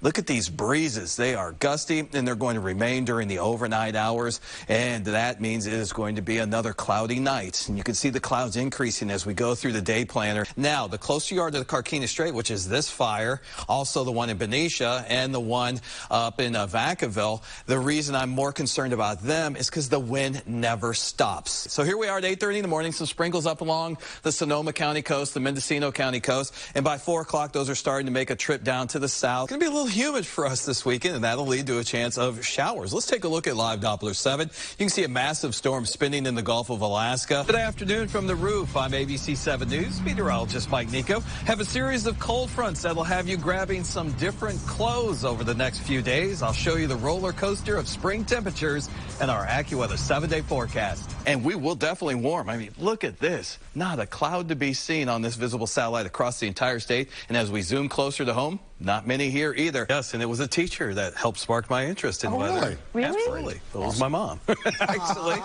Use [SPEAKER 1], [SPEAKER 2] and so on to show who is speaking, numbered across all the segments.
[SPEAKER 1] Look at these breezes. They are gusty, and they're going to remain during the overnight hours, and that means it is going to be another cloudy night. And you can see the clouds increasing as we go through the day planner. Now, the closer you are to the Carquinez Strait, which is this fire, also the one in Benicia and the one up in Vacaville, the reason I'm more concerned about them is because the wind never stops. So here we are at 8:30 in the morning, some sprinkles up along the Sonoma County coast, the Mendocino County coast, and by 4 o'clock, those are starting to make a trip down to the south. It's going to be a little humid for us this weekend, and that'll lead to a chance of showers. Let's take a look at Live Doppler 7. You can see a massive storm spinning in the Gulf of Alaska. Good afternoon from the roof. I'm ABC 7 News meteorologist Mike NICCO. Have a series of cold fronts that'll have you grabbing some different clothes over the next few days. I'll show you the roller coaster of spring temperatures and our AccuWeather 7-day forecast. And we will definitely warm. I mean, look at this. Not a cloud to be seen on this visible satellite across the entire state. And as we zoom closer to home, not many here either. Yes, and it was a teacher that helped spark my interest in weather.
[SPEAKER 2] Really?
[SPEAKER 1] Absolutely. It was my mom, actually.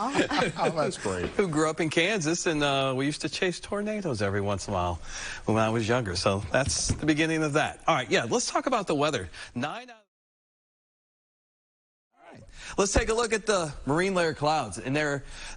[SPEAKER 2] Oh, that's great.
[SPEAKER 1] Who grew up in Kansas, and we used to chase tornadoes every once in a while when I was younger. So that's the beginning of that. All right, yeah, let's talk about the weather. Let's take a look at the marine layer clouds. And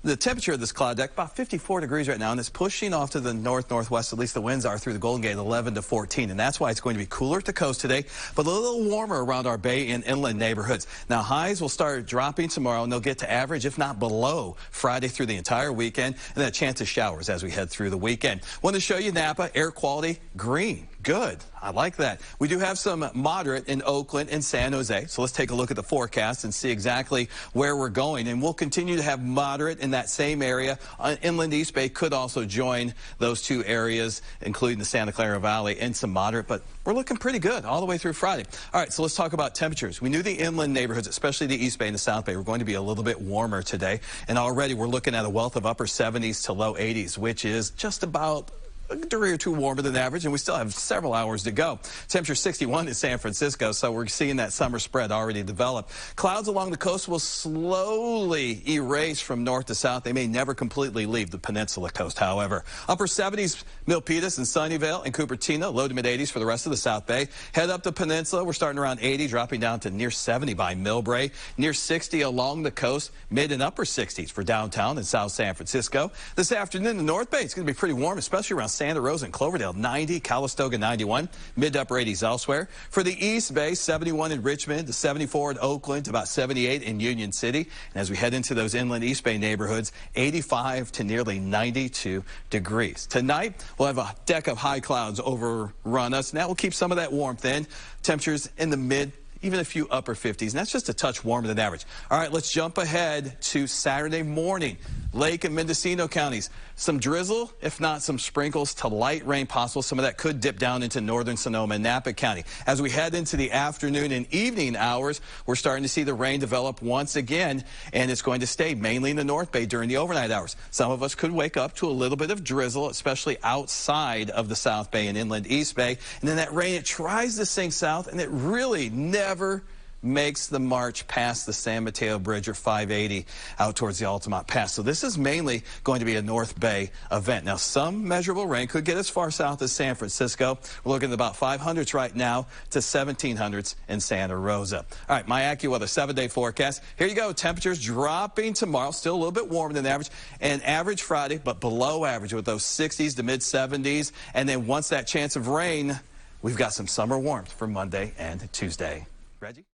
[SPEAKER 1] the temperature of this cloud deck, about 54 degrees right now, and it's pushing off to the north-northwest, at least the winds are through the Golden Gate, 11 to 14. And that's why it's going to be cooler at the coast today, but a little warmer around our bay and inland neighborhoods. Now, highs will start dropping tomorrow, and they'll get to average, if not below, Friday through the entire weekend, and then a chance of showers as we head through the weekend. Want to show you Napa, air quality, green. Good. I like that. We do have some moderate in Oakland and San Jose. So let's take a look at the forecast and see exactly where we're going. And we'll continue to have moderate in that same area. Inland East Bay could also join those two areas, including the Santa Clara Valley, and some moderate. But we're looking pretty good all the way through Friday. All right, so let's talk about temperatures. We knew the inland neighborhoods, especially the East Bay and the South Bay, were going to be a little bit warmer today. And already we're looking at a wealth of upper 70s to low 80s, which is just about a degree or two warmer than average, and we still have several hours to go. Temperature 61 in San Francisco, so we're seeing that summer spread already develop. Clouds along the coast will slowly erase from north to south. They may never completely leave the peninsula coast, however. Upper 70s, Milpitas and Sunnyvale and Cupertino, low to mid 80s for the rest of the South Bay. Head up the peninsula, we're starting around 80, dropping down to near 70 by Millbrae, near 60 along the coast, mid and upper 60s for downtown and South San Francisco. This afternoon, the North Bay, it's going to be pretty warm, especially around Santa Rosa and Cloverdale, 90, Calistoga 91, mid to upper 80s elsewhere. For the East Bay, 71 in Richmond, to 74 in Oakland, to about 78 in Union City. And as we head into those inland East Bay neighborhoods, 85 to nearly 92 degrees. Tonight, we'll have a deck of high clouds overrun us, and that will keep some of that warmth in. Temperatures in the mid, even a few upper 50s, and that's just a touch warmer than average. All right, let's jump ahead to Saturday morning. Lake and Mendocino counties, some drizzle, if not some sprinkles to light rain possible. Some of that could dip down into northern Sonoma and Napa County. As we head into the afternoon and evening hours, we're starting to see the rain develop once again, and it's going to stay mainly in the North Bay during the overnight hours. Some of us could wake up to a little bit of drizzle, especially outside of the South Bay and inland East Bay. And then that rain, it tries to sink south, and it really never makes the march past the San Mateo Bridge or 580 out towards the Altamont Pass. So this is mainly going to be a North Bay event. Now, some measurable rain could get as far south as San Francisco. We're looking at about 500s right now to 1700s in Santa Rosa. All right, my AccuWeather 7-day forecast. Here you go. Temperatures dropping tomorrow, still a little bit warmer than average, and average Friday, but below average with those 60s to mid 70s. And then once that chance of rain, we've got some summer warmth for Monday and Tuesday. Reggie?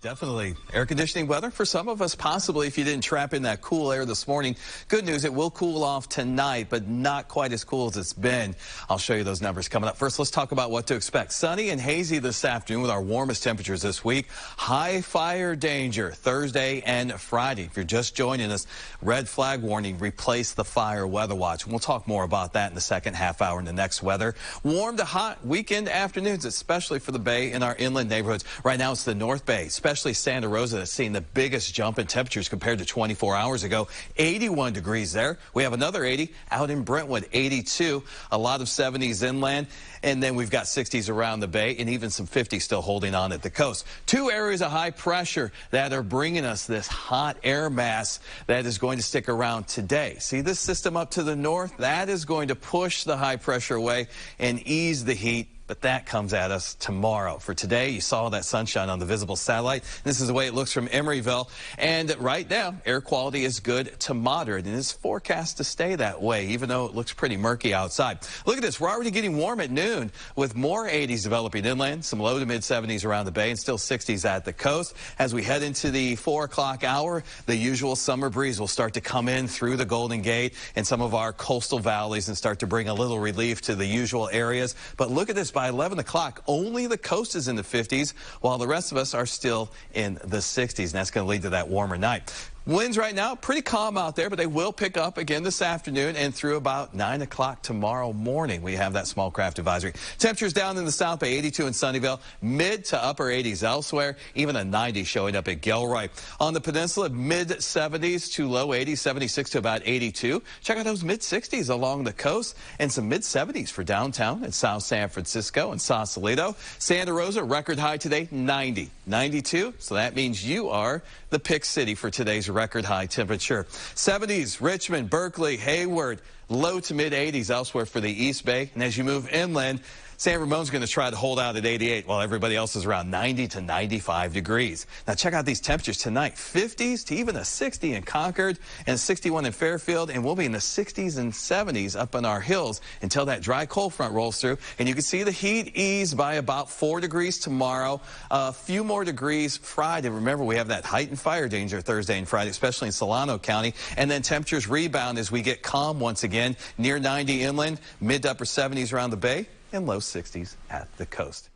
[SPEAKER 1] Definitely air conditioning weather for some of us, possibly if you didn't trap in that cool air this morning. Good news, it will cool off tonight, but not quite as cool as it's been. I'll show you those numbers coming up. First, let's talk about what to expect. Sunny and hazy this afternoon with our warmest temperatures this week. High fire danger Thursday and Friday. If you're just joining us, red flag warning, replace the fire weather watch. We'll talk more about that in the second half hour in the next weather. Warm to hot weekend afternoons, especially for the Bay and our inland neighborhoods. Right now, it's the North Bay, especially Santa Rosa, that's seeing the biggest jump in temperatures compared to 24 hours ago. 81 degrees there. We have another 80 out in Brentwood, 82. A lot of 70s inland. And then we've got 60s around the Bay and even some 50s still holding on at the coast. Two areas of high pressure that are bringing us this hot air mass that is going to stick around today. See this system up to the north? That is going to push the high pressure away and ease the heat but that comes at us tomorrow. For today, you saw that sunshine on the visible satellite. This is the way it looks from Emeryville. And right now, air quality is good to moderate, and it's forecast to stay that way, even though it looks pretty murky outside. Look at this. We're already getting warm at noon with more 80s developing inland, some low to mid 70s around the bay, and still 60s at the coast. As we head into the 4 o'clock hour, the usual summer breeze will start to come in through the Golden Gate and some of our coastal valleys and start to bring a little relief to the usual areas. But look at this. By 11 o'clock, only the coast is in the 50s, while the rest of us are still in the 60s, and that's going to lead to that warmer night. Winds right now, pretty calm out there, but they will pick up again this afternoon and through about 9 o'clock tomorrow morning. We have that small craft advisory. Temperatures down in the south by 82 in Sunnyvale, mid to upper 80s elsewhere, even a 90 showing up at Gilroy. On the peninsula, mid 70s to low 80s, 76 to about 82. Check out those mid 60s along the coast and some mid 70s for downtown and South San Francisco and Sausalito. Santa Rosa, record high today, 90. 92, so that means you are the pick city for today's record high temperature. 70s, Richmond, Berkeley, Hayward, low to mid 80s elsewhere for the East Bay. And as you move inland, San Ramon's going to try to hold out at 88 while everybody else is around 90 to 95 degrees. Now check out these temperatures tonight. 50s to even a 60 in Concord and 61 in Fairfield, and we'll be in the 60s and 70s up in our hills until that dry cold front rolls through. And you can see the heat ease by about 4 degrees tomorrow, a few more degrees Friday. Remember, we have that heightened fire danger Thursday and Friday, especially in Solano County. And then temperatures rebound as we get calm once again, near 90 inland, mid to upper 70s around the bay, and low 60s at the coast.